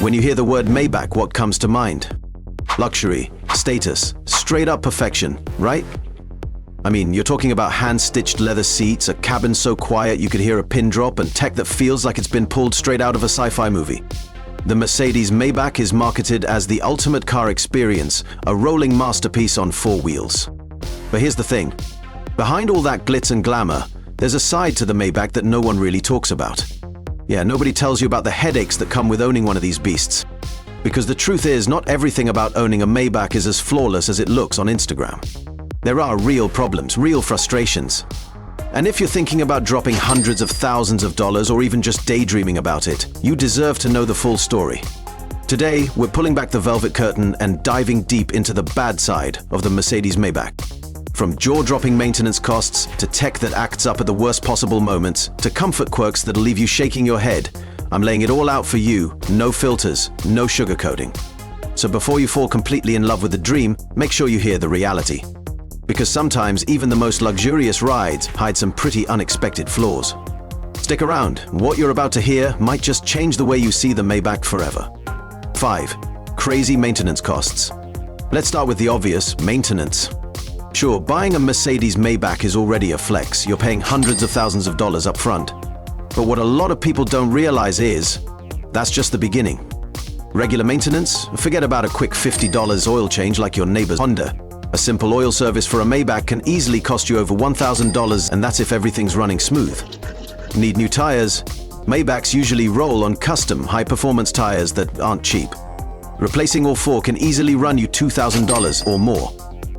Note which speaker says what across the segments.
Speaker 1: When you hear the word Maybach, what comes to mind? Luxury, status, straight up perfection, right? I mean, you're talking about hand-stitched leather seats, a cabin so quiet you could hear a pin drop, and tech that feels like it's been pulled straight out of a sci-fi movie. The Mercedes Maybach is marketed as the ultimate car experience, a rolling masterpiece on four wheels. But here's the thing. Behind all that glitz and glamour, there's a side to the Maybach that no one really talks about. Yeah, nobody tells you about the headaches that come with owning one of these beasts. Because the truth is, not everything about owning a Maybach is as flawless as it looks on Instagram. There are real problems, real frustrations. And if you're thinking about dropping hundreds of thousands of dollars or even just daydreaming about it, you deserve to know the full story. Today, we're pulling back the velvet curtain and diving deep into the bad side of the Mercedes Maybach. From jaw-dropping maintenance costs, to tech that acts up at the worst possible moments, to comfort quirks that'll leave you shaking your head, I'm laying it all out for you, no filters, no sugarcoating. So before you fall completely in love with the dream, make sure you hear the reality. Because sometimes even the most luxurious rides hide some pretty unexpected flaws. Stick around, what you're about to hear might just change the way you see the Maybach forever. 5. Crazy maintenance costs. Let's start with the obvious, maintenance. Sure, buying a Mercedes Maybach is already a flex. You're paying hundreds of thousands of dollars up front. But what a lot of people don't realize is, that's just the beginning. Regular maintenance? Forget about a quick $50 oil change like your neighbor's Honda. A simple oil service for a Maybach can easily cost you over $1,000, and that's if everything's running smooth. Need new tires? Maybachs usually roll on custom, high-performance tires that aren't cheap. Replacing all four can easily run you $2,000 or more.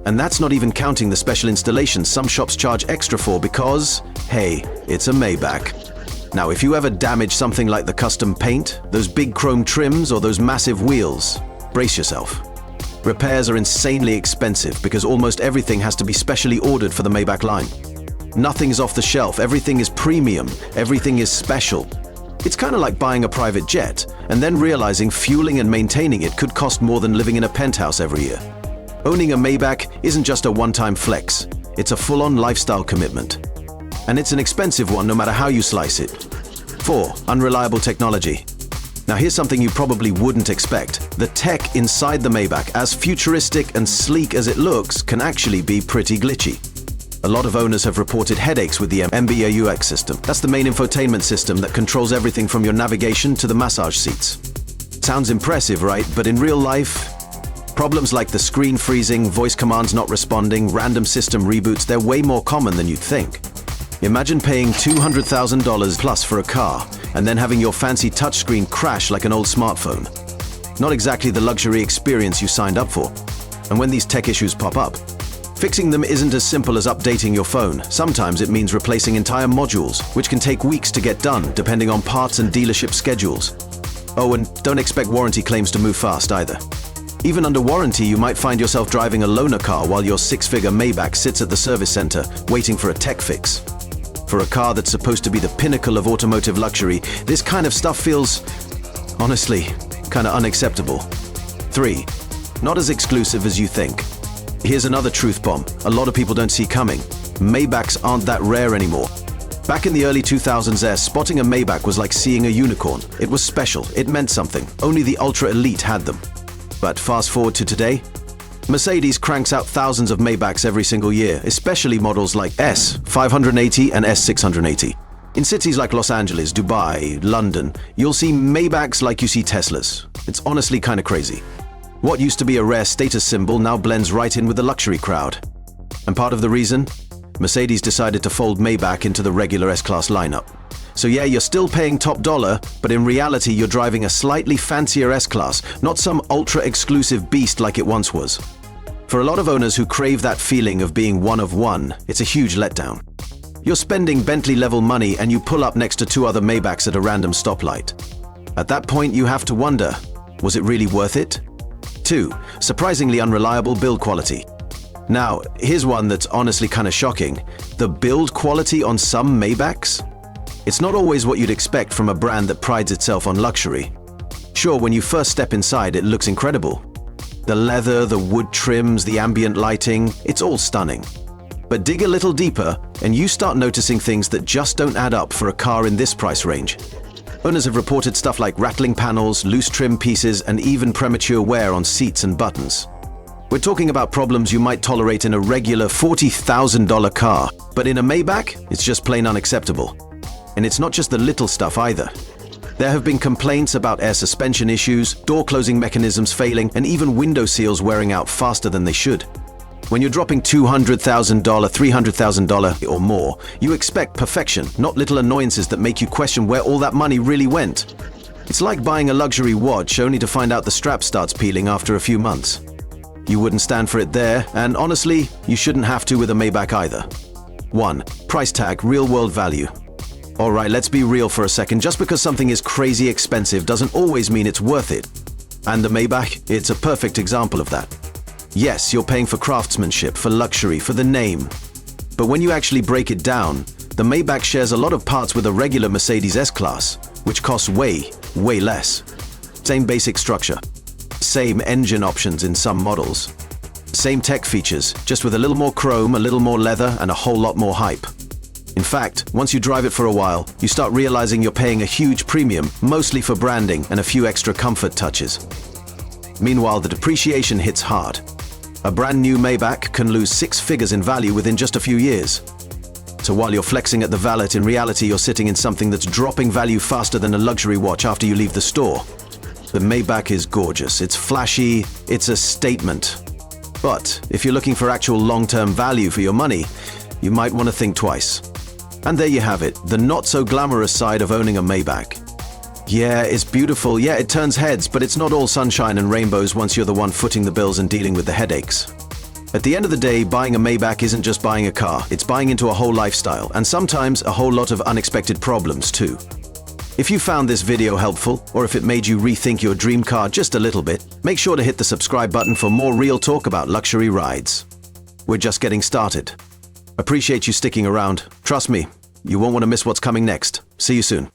Speaker 1: And that's not even counting the special installations some shops charge extra for because, hey, it's a Maybach. Now, if you ever damage something like the custom paint, those big chrome trims, or those massive wheels, brace yourself. Repairs are insanely expensive because almost everything has to be specially ordered for the Maybach line. Nothing's off the shelf, everything is premium, everything is special. It's kind of like buying a private jet and then realizing fueling and maintaining it could cost more than living in a penthouse every year. Owning a Maybach isn't just a one-time flex, it's a full-on lifestyle commitment. And it's an expensive one no matter how you slice it. 4. Unreliable technology. Now here's something you probably wouldn't expect. The tech inside the Maybach, as futuristic and sleek as it looks, can actually be pretty glitchy. A lot of owners have reported headaches with the MBUX system. That's the main infotainment system that controls everything from your navigation to the massage seats. Sounds impressive, right? But in real life, problems like the screen freezing, voice commands not responding, random system reboots, they're way more common than you'd think. Imagine paying $200,000 plus for a car and then having your fancy touchscreen crash like an old smartphone. Not exactly the luxury experience you signed up for. And when these tech issues pop up, fixing them isn't as simple as updating your phone. Sometimes it means replacing entire modules, which can take weeks to get done, depending on parts and dealership schedules. Oh, and don't expect warranty claims to move fast either. Even under warranty, you might find yourself driving a loaner car while your six-figure Maybach sits at the service center waiting for a tech fix. For a car that's supposed to be the pinnacle of automotive luxury, this kind of stuff feels, honestly, kind of unacceptable. 3. Not as exclusive as you think. Here's another truth bomb a lot of people don't see coming. Maybachs aren't that rare anymore. Back in the early 2000s, spotting a Maybach was like seeing a unicorn. It was special, it meant something. Only the ultra-elite had them. But fast forward to today, Mercedes cranks out thousands of Maybachs every single year, especially models like S580 and S680. In cities like Los Angeles, Dubai, London, you'll see Maybachs like you see Teslas. It's honestly kind of crazy. What used to be a rare status symbol now blends right in with the luxury crowd. And part of the reason? Mercedes decided to fold Maybach into the regular S-Class lineup. So yeah, you're still paying top dollar, but in reality you're driving a slightly fancier S-Class, not some ultra-exclusive beast like it once was. For a lot of owners who crave that feeling of being one of one, it's a huge letdown. You're spending Bentley-level money and you pull up next to two other Maybachs at a random stoplight. At that point you have to wonder, was it really worth it? 2. Surprisingly unreliable build quality. Now, here's one that's honestly kind of shocking. The build quality on some Maybachs? It's not always what you'd expect from a brand that prides itself on luxury. Sure, when you first step inside, it looks incredible. The leather, the wood trims, the ambient lighting, it's all stunning. But dig a little deeper, and you start noticing things that just don't add up for a car in this price range. Owners have reported stuff like rattling panels, loose trim pieces, and even premature wear on seats and buttons. We're talking about problems you might tolerate in a regular $40,000 car, but in a Maybach, it's just plain unacceptable. And it's not just the little stuff either. There have been complaints about air suspension issues, door closing mechanisms failing, and even window seals wearing out faster than they should. When you're dropping $200,000, $300,000 or more, you expect perfection, not little annoyances that make you question where all that money really went. It's like buying a luxury watch only to find out the strap starts peeling after a few months. You wouldn't stand for it there, and honestly, you shouldn't have to with a Maybach either. 1. Price tag, real-world value. Alright, let's be real for a second. Just because something is crazy expensive doesn't always mean it's worth it. And the Maybach, it's a perfect example of that. Yes, you're paying for craftsmanship, for luxury, for the name. But when you actually break it down, the Maybach shares a lot of parts with a regular Mercedes S-Class, which costs way less. Same basic structure. Same engine options in some models. Same tech features, just with a little more chrome, a little more leather, and a whole lot more hype. In fact, once you drive it for a while, you start realizing you're paying a huge premium, mostly for branding and a few extra comfort touches. Meanwhile, the depreciation hits hard. A brand new Maybach can lose 6 figures in value within just a few years. So while you're flexing at the valet, in reality you're sitting in something that's dropping value faster than a luxury watch after you leave the store. The Maybach is gorgeous, it's flashy, it's a statement. But if you're looking for actual long-term value for your money, you might want to think twice. And there you have it, the not-so-glamorous side of owning a Maybach. Yeah, it's beautiful, yeah, it turns heads, but it's not all sunshine and rainbows once you're the one footing the bills and dealing with the headaches. At the end of the day, buying a Maybach isn't just buying a car, it's buying into a whole lifestyle, and sometimes a whole lot of unexpected problems too. If you found this video helpful, or if it made you rethink your dream car just a little bit, make sure to hit the subscribe button for more real talk about luxury rides. We're just getting started. Appreciate you sticking around. Trust me, you won't want to miss what's coming next. See you soon.